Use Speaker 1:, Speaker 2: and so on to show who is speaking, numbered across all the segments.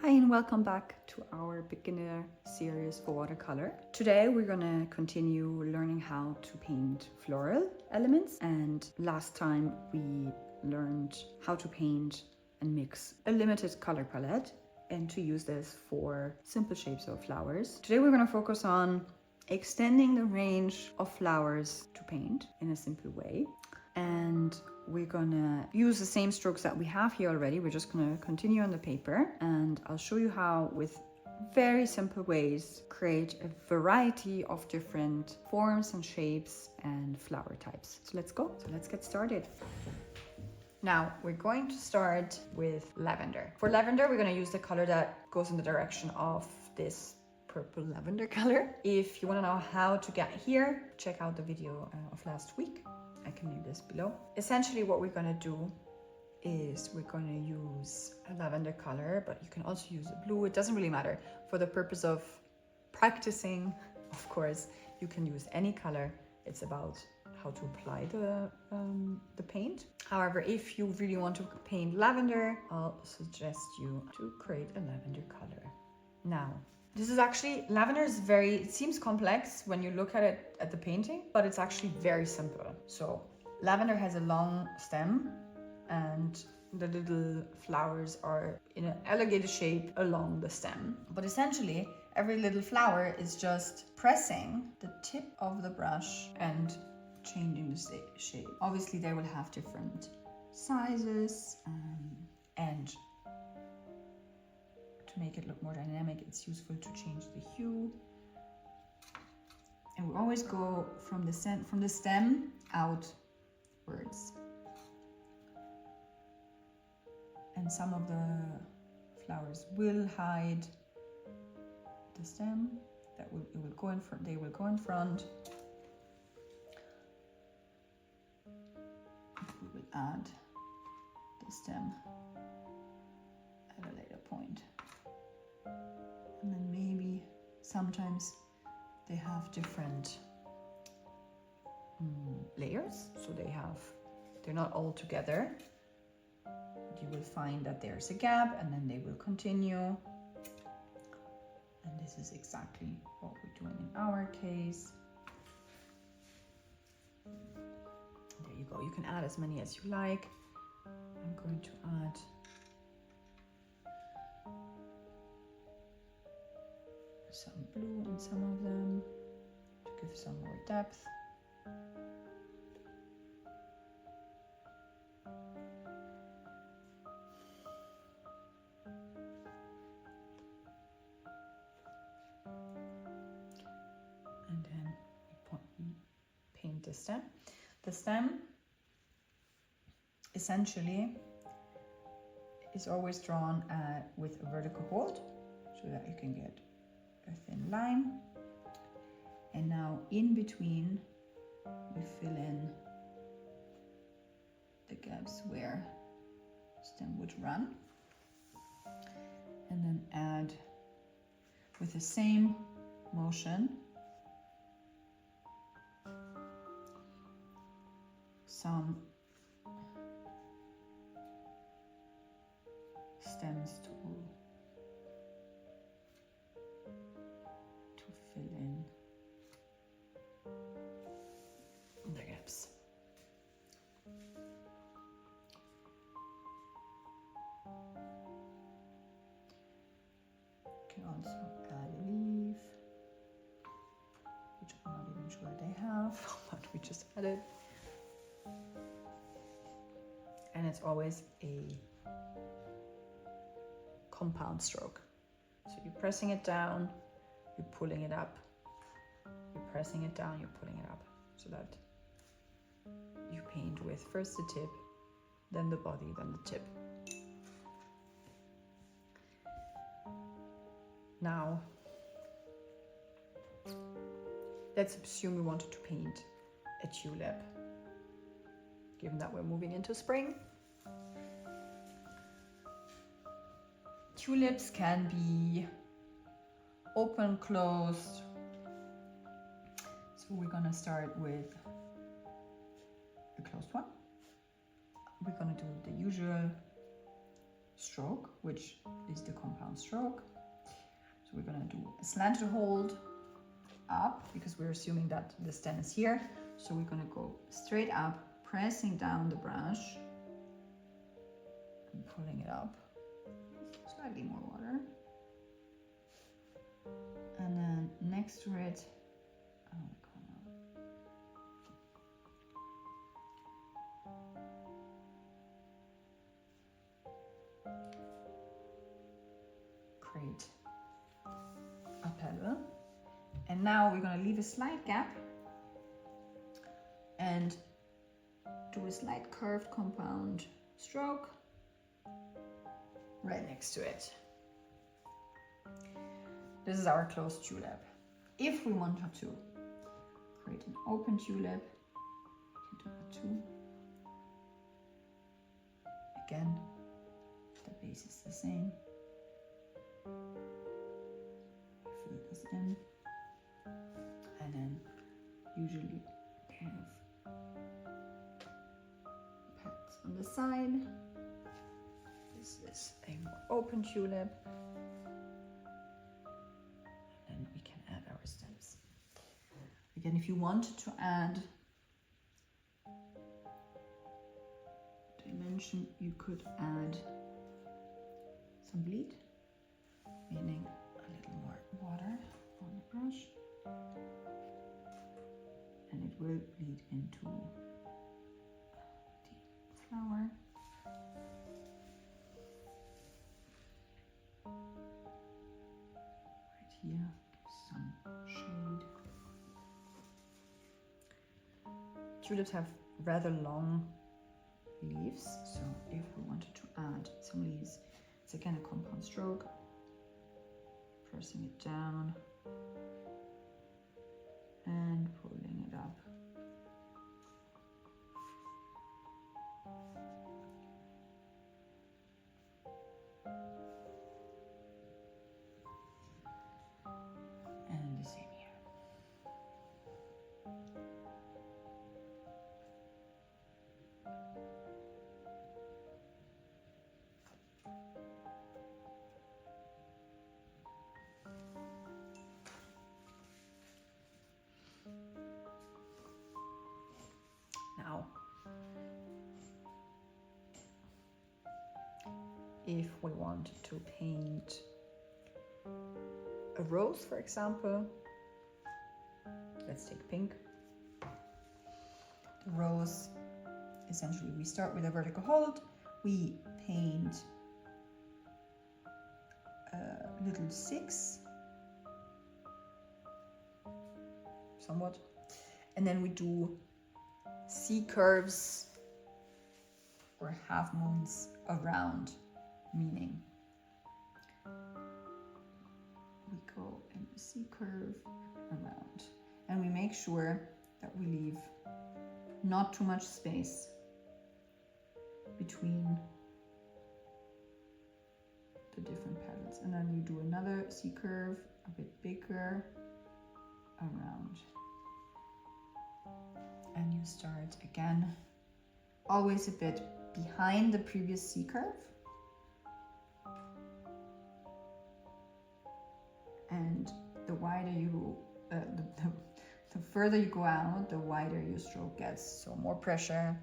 Speaker 1: Hi and welcome back to our beginner series for watercolor. Today we're gonna continue learning how to paint floral elements, and last time we learned how to paint and mix a limited color palette and to use this for simple shapes of flowers. Today we're gonna focus on extending the range of flowers to paint in a simple way, and we're gonna use the same strokes that we have here already. We're just gonna continue on the paper, and I'll show you how, with very simple ways, create a variety of different forms and shapes and flower types. So let's go. So let's get started. Now we're going to start with lavender. For lavender, we're gonna use the color that goes in the direction of this purple lavender color. If you wanna know how to get here, check out the video of last week. I can leave this below. Essentially what we're gonna do is we're gonna use a lavender color, but you can also use a blue. It doesn't really matter. For the purpose of practicing, of course, you can use any color. It's about how to apply the paint. However, if you really want to paint lavender, I'll suggest you to create a lavender color. Now, this is actually, lavender is it seems complex when you look at it at the painting, but it's actually very simple. So lavender has a long stem and the little flowers are in an elongated shape along the stem. But essentially, every little flower is just pressing the tip of the brush and changing the shape. Obviously, they will have different sizes and to make it look more dynamic, it's useful to change the hue. And we always go from the stem outwards. And some of the flowers will hide the stem. It will go in front. They will go in front. We will add the stem at a later point. And then maybe sometimes they have different layers, so they're not all together. You will find that there's a gap and then they will continue. And this is exactly what we're doing in our case. There you go. You can add as many as you like. I'm going to add some blue in some of them to give some more depth. And then we paint the stem. The stem essentially is always drawn with a vertical hold so that you can get a thin line. And now in between we fill in the gaps where stem would run, and then add with the same motion some stems to fill in the gaps. You can also add a leaf, which I'm not even sure they have, but we just added. And it's always a compound stroke. So you're pressing it down, you're pulling it up, you're pressing it down, you're pulling it up, so that you paint with first the tip, then the body, then the tip. Now, let's assume we wanted to paint a tulip, given that we're moving into spring. Tulips can be open, closed. So we're gonna start with a closed one. We're gonna do the usual stroke, which is the compound stroke. So we're going to do a slanted hold up because we're assuming that the stem is here. So we're going to go straight up, pressing down the brush and pulling it up. Slightly more water. And then next to it, create a petal. And now we're going to leave a slight gap and do a slight curved compound stroke right next to it. This is our closed tulip. If we wanted to create an open tulip, we can do that too. Again, the base is the same. Fill this in. And then usually they have petals on the side. This is a more open tulip. And then we can add our stems. Again, if you wanted to add dimension, you could add some bleed, meaning a little more water on the brush. And it will bleed into the flower. Right here, some shade. Tulips have rather long leaves, so if we wanted to add some leaves, it's again a compound stroke, pressing it down and pulling it up. And the same here. Now, if we want to paint a rose, for example, let's take pink. The rose, essentially we start with a vertical hold, we paint a little 6, somewhat, and then we do C curves or half moons around, meaning we go in the C curve around, and we make sure that we leave not too much space between the different petals, and then we do another C curve a bit bigger around. And you start again, always a bit behind the previous C curve. And the wider you, the further you go out, the wider your stroke gets. So more pressure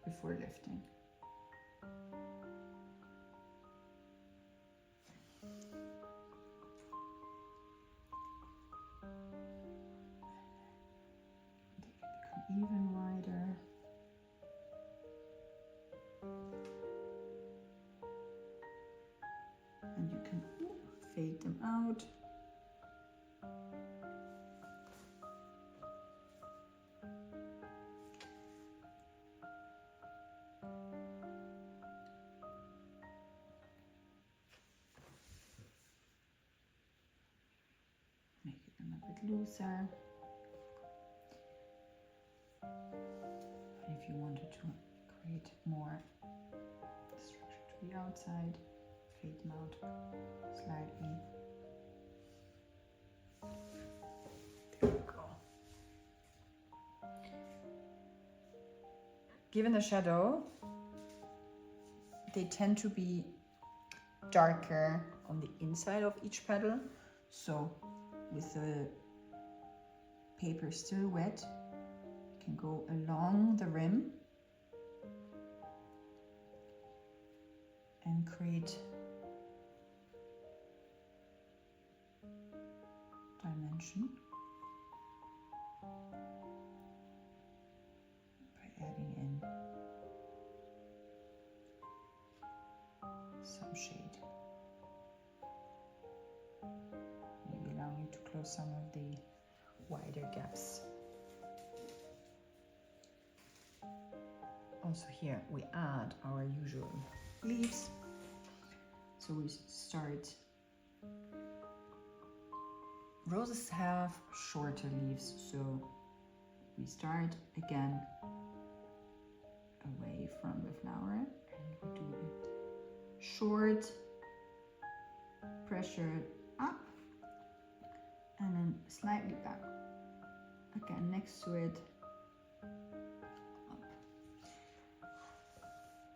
Speaker 1: before lifting. Even wider. And you can fade them out. Make them a bit looser. If you wanted to create more structure to the outside, fade them out slightly. There we go. Given the shadow, they tend to be darker on the inside of each petal. So with the paper still wet, you can go along the rim and create dimension by adding in some shade. Maybe allowing you to close some of the wider gaps. Also here we add our usual leaves. So we start, roses have shorter leaves, so we start again away from the flower and we do it short, pressure up, and then slightly back, again next to it, up,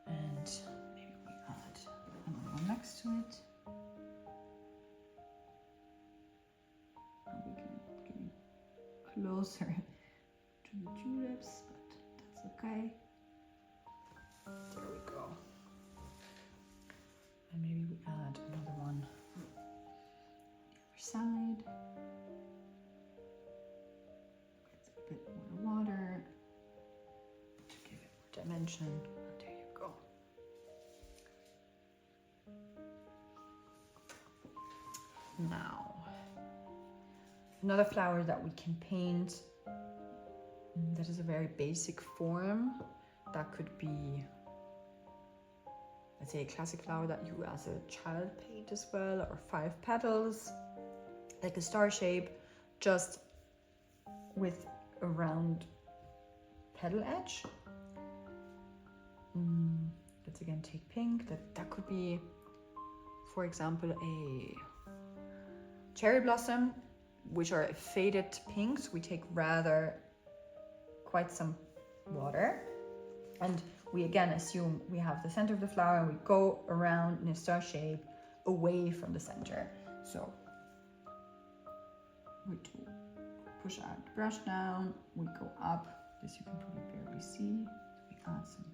Speaker 1: and maybe we add another one next to it. And we can get closer to the tulips, but that's okay. There we go. And maybe we add another one the other side. With a bit more water to give it more dimension. There you go. Now, another flower that we can paint that is a very basic form. That could be, let's say, a classic flower that you as a child paint as well, or 5 petals, like a star shape, just with a round petal edge. Let's again take pink. That could be, for example, a cherry blossom, which are faded pinks. We take rather quite some water, and we again assume we have the center of the flower and we go around in a star shape away from the center. So we do push out the brush down, we go up. This you can probably barely see. So we add some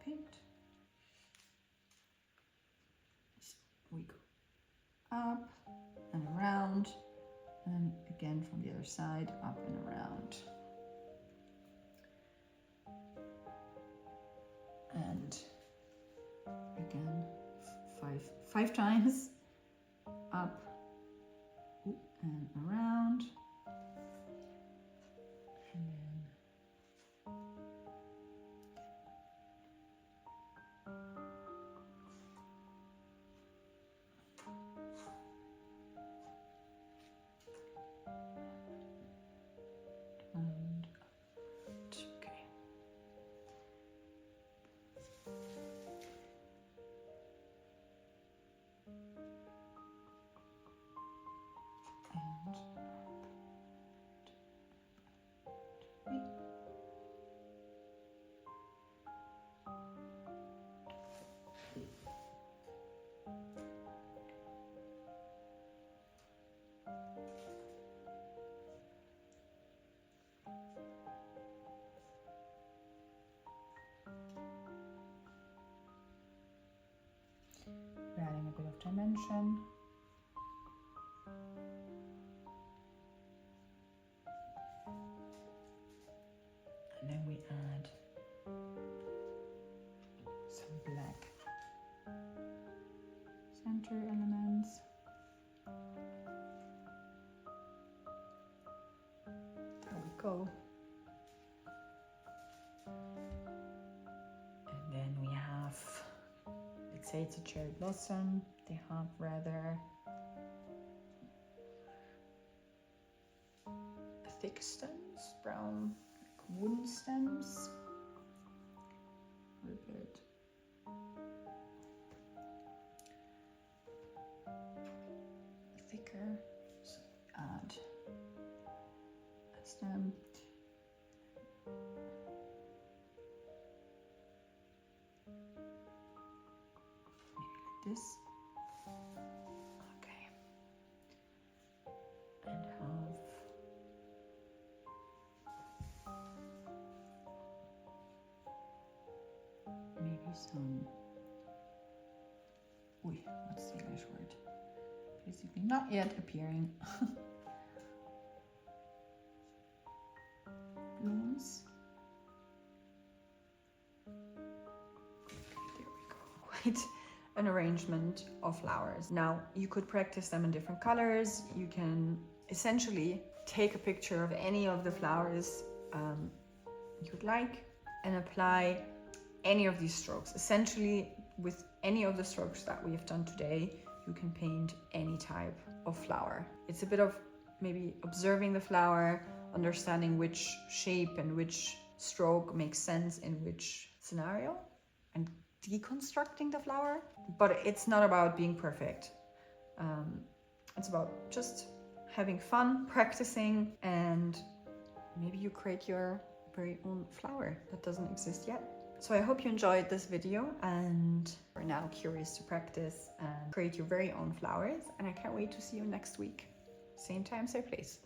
Speaker 1: paint. So we go up and around, and again from the other side, up and around. And again, five times, up and around, and then and okay. We're adding a bit of dimension. And then we add some black center elements. There we go. And then we have, let's say it's a cherry blossom. They have rather thick stems, brown, like wooden stems, a little bit thicker. So we add a stem. this. Okay. And have maybe some, what's the English word? Basically not yet appearing. Blooms. There we go. Quite an arrangement of flowers. Now you could practice them in different colors. You can essentially take a picture of any of the flowers you would like and apply any of these strokes. Essentially, with any of the strokes that we have done today, you can paint any type of flower. It's a bit of maybe observing the flower, understanding which shape and which stroke makes sense in which scenario, and deconstructing the flower. But it's not about being perfect. It's about just having fun, practicing, and maybe you create your very own flower that doesn't exist yet. So I hope you enjoyed this video and are now curious to practice and create your very own flowers. And I can't wait to see you next week. Same time, same place.